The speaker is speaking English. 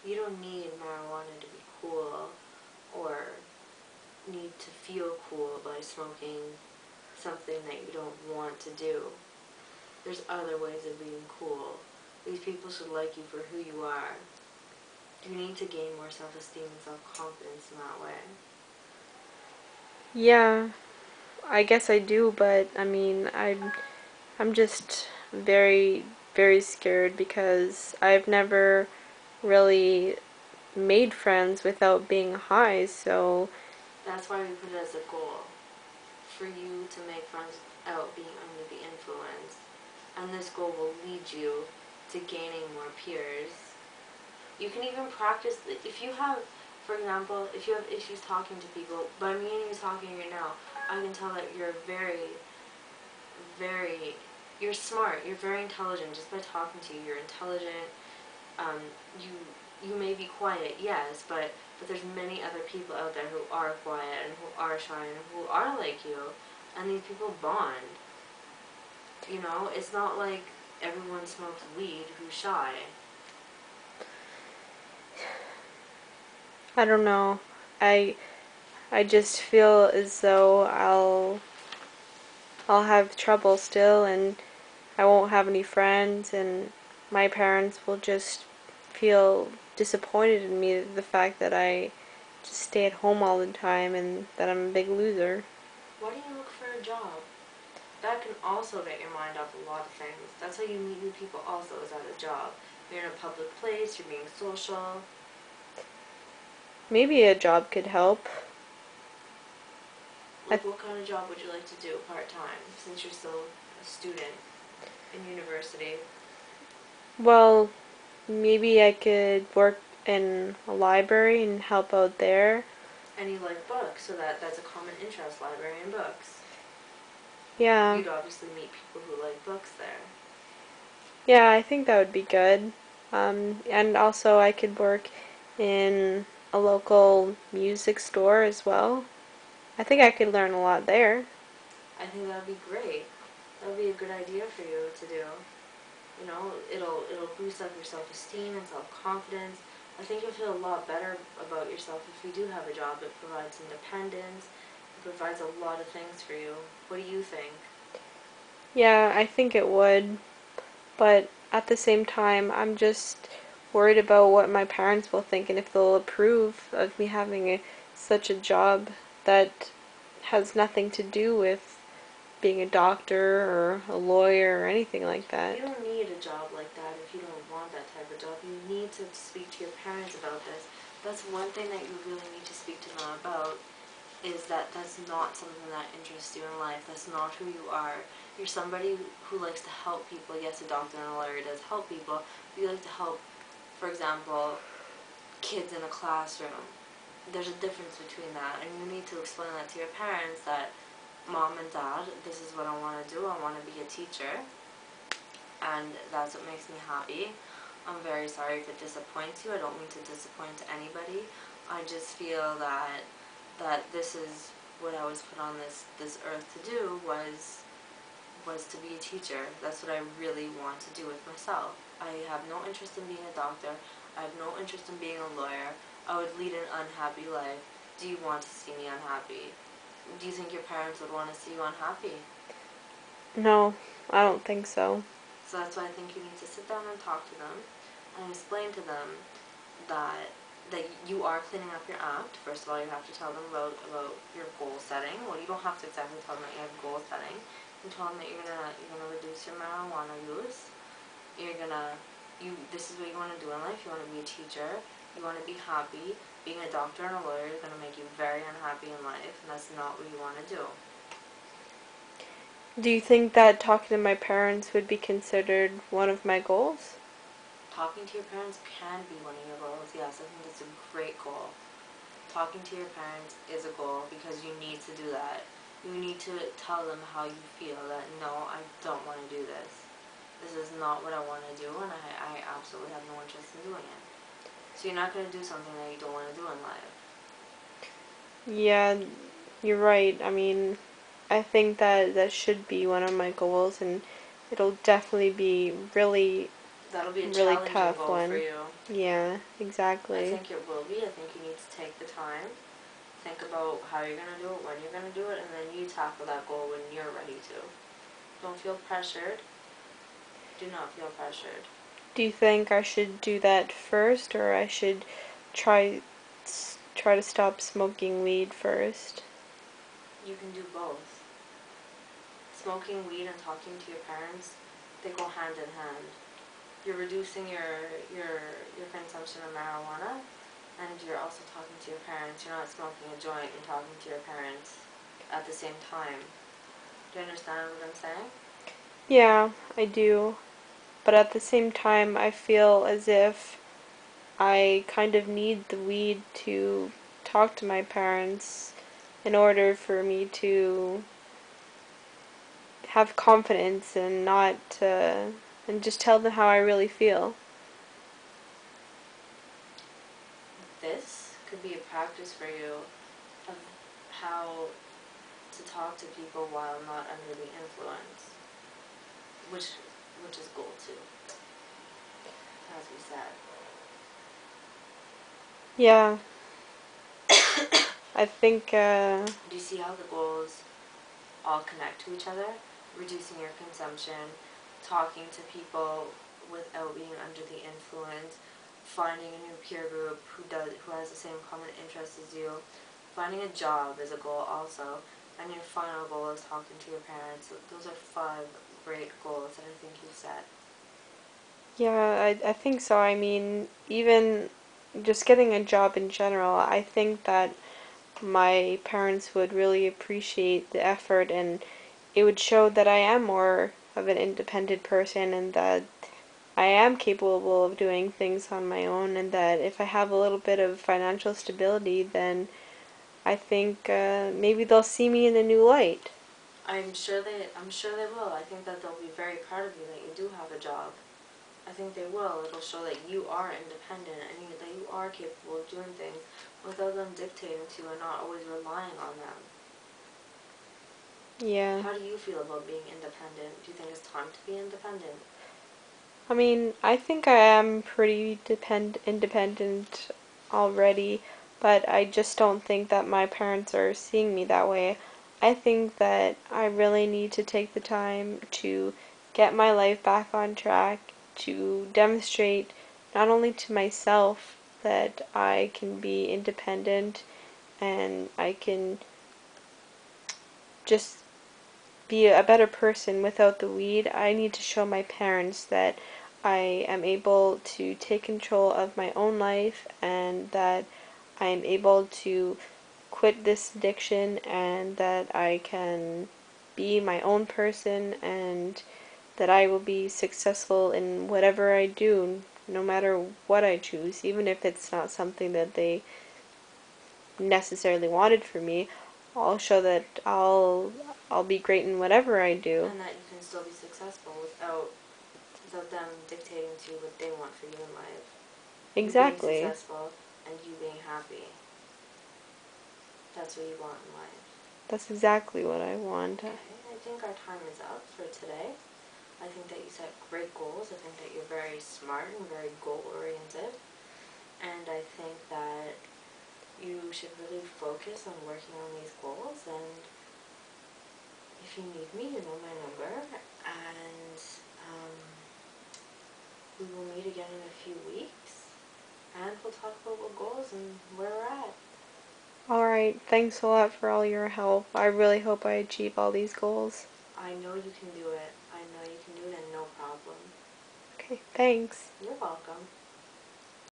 You don't need marijuana to be cool or need to feel cool by smoking something that you don't want to do. There's other ways of being cool. These people should like you for who you are. You need to gain more self-esteem and self-confidence in that way. Yeah, I guess I do, but I mean, I'm just very, very scared because I've never really made friends without being high, so That's why we put it as a goal. For you to make friends without being under the influence. And this goal will lead you to gaining more peers. You can even practice, if you have, for example, if you have issues talking to people, by me and you talking right now, I can tell that you're very, you're smart, you're very intelligent just by talking to you. You're intelligent, um, you you may be quiet, yes, but there's many other people out there who are quiet and who are shy and who are like you, and these people bond. You know, it's not like everyone smokes weed who's shy. I don't know. I I just feel as though I'll have trouble still and I won't have any friends and my parents will just feel disappointed in me the fact that I just stay at home all the time and that I'm a big loser. Why do you look for a job? That can also get your mind off a lot of things. That's how you meet new people also, is at a job. You're in a public place, you're being social. Maybe a job could help. I Like, what kind of job would you like to do part-time, since you're still a student in university? well, maybe I could work in a library and help out there. And you like books, so that's a common interest, library and books. Yeah. You'd obviously meet people who like books there. Yeah, I think that would be good. And also I could work in a local music store as well. I think I could learn a lot there. I think that would be great. That would be a good idea for you to do. You know, it'll boost up your self-esteem and self-confidence. I think you'll feel a lot better about yourself if you do have a job. It provides independence. It provides a lot of things for you. What do you think? Yeah, I think it would. But at the same time, I'm just worried about what my parents will think and if they'll approve of me having such a job that has nothing to do with being a doctor or a lawyer or anything like that. You don't need a job like that if you don't want that type of job. You need to speak to your parents about this. That's one thing that you really need to speak to them about, is that that's not something that interests you in life. That's not who you are. You're somebody who likes to help people. Yes, a doctor and a lawyer does help people, but you like to help, for example, kids in a classroom. There's a difference between that, and you need to explain that to your parents that, Mom and Dad, this is what I want to do. I want to be a teacher, and that's what makes me happy. I'm very sorry if it disappoints you. I don't mean to disappoint anybody. I just feel that this is what I was put on this earth to do, was to be a teacher. That's what I really want to do with myself. I have no interest in being a doctor. I have no interest in being a lawyer. I would lead an unhappy life. Do you want to see me unhappy? Do you think your parents would want to see you unhappy? No, I don't think so. So that's why I think you need to sit down and talk to them and explain to them that you are cleaning up your act. First of all, you have to tell them about your goal setting. Well, you don't have to exactly tell them that you have goal setting. You tell them that you're gonna reduce your marijuana use. You're gonna this is what you want to do in life. You want to be a teacher. You want to be happy. Being a doctor and a lawyer is gonna make you very unhappy in life, and that's not what you want to do. Do you think that talking to my parents would be considered one of my goals? Talking to your parents can be one of your goals. Yes, I think it's a great goal. Talking to your parents is a goal because you need to do that. You need to tell them how you feel, that no, I don't want to do this. This is not what I want to do, and I absolutely have no interest in doing it. So you're not going to do something that you don't want to do in life. Yeah, you're right. I mean, I think that that should be one of my goals, and it'll definitely be really That'll be a really challenging tough goal for one. you. Yeah, I exactly. think it will be. I think you need to take the time, think about how you're going to do it, when you're going to do it, and then you tackle that goal when you're ready to. Don't feel pressured. Do not feel pressured. Do you think I should do that first, or I should try try to stop smoking weed first? You can do both. Smoking weed and talking to your parents, they go hand in hand. You're reducing your consumption of marijuana, and you're also talking to your parents. You're not smoking a joint and talking to your parents at the same time. Do you understand what I'm saying? Yeah, I do. But at the same time, I feel as if I kind of need the weed to talk to my parents in order for me to have confidence and not and just tell them how I really feel. This could be a practice for you of how to talk to people while not under the influence, which is goal 2, as we said. Yeah, I think, Do you see how the goals all connect to each other? Reducing your consumption, talking to people without being under the influence, finding a new peer group who has the same common interests as you, finding a job is a goal also, and your final goal is talking to your parents. Those are 5 great goals that I think you've set. yeah, I think so. I mean, even just getting a job in general, I think that my parents would really appreciate the effort, and it would show that I am more of an independent person and that I am capable of doing things on my own, and that if I have a little bit of financial stability, then I think maybe they'll see me in a new light. I'm sure they will. I think that they'll be very proud of you that you do have a job. I think they will. It'll show that you are independent and that you are capable of doing things without them dictating to you and not always relying on them. Yeah. How do you feel about being independent? Do you think it's time to be independent? I mean, I think I am pretty independent already, but I just don't think that my parents are seeing me that way. I think that I really need to take the time to get my life back on track, to demonstrate not only to myself that I can be independent and I can just be a better person without the weed. I need to show my parents that I am able to take control of my own life and that I am able to quit this addiction and that I can be my own person and that I will be successful in whatever I do, no matter what I choose, even if it's not something that they necessarily wanted for me. I'll show that I'll be great in whatever I do. And that you can still be successful without them dictating to you what they want for you in life. You being Exactly. successful and you being happy. That's what you want in life. That's exactly what I want. Okay, I think our time is up for today. I think that you set great goals. I think that you're very smart and very goal oriented. And I think that you should really focus on working on these goals. And if you need me, you know my number. And we will meet again in a few weeks. And we'll talk about what goals and where we're at. Alright, thanks a lot for all your help. I really hope I achieve all these goals. I know you can do it. I know you can do it and no problem. Okay, thanks. You're welcome.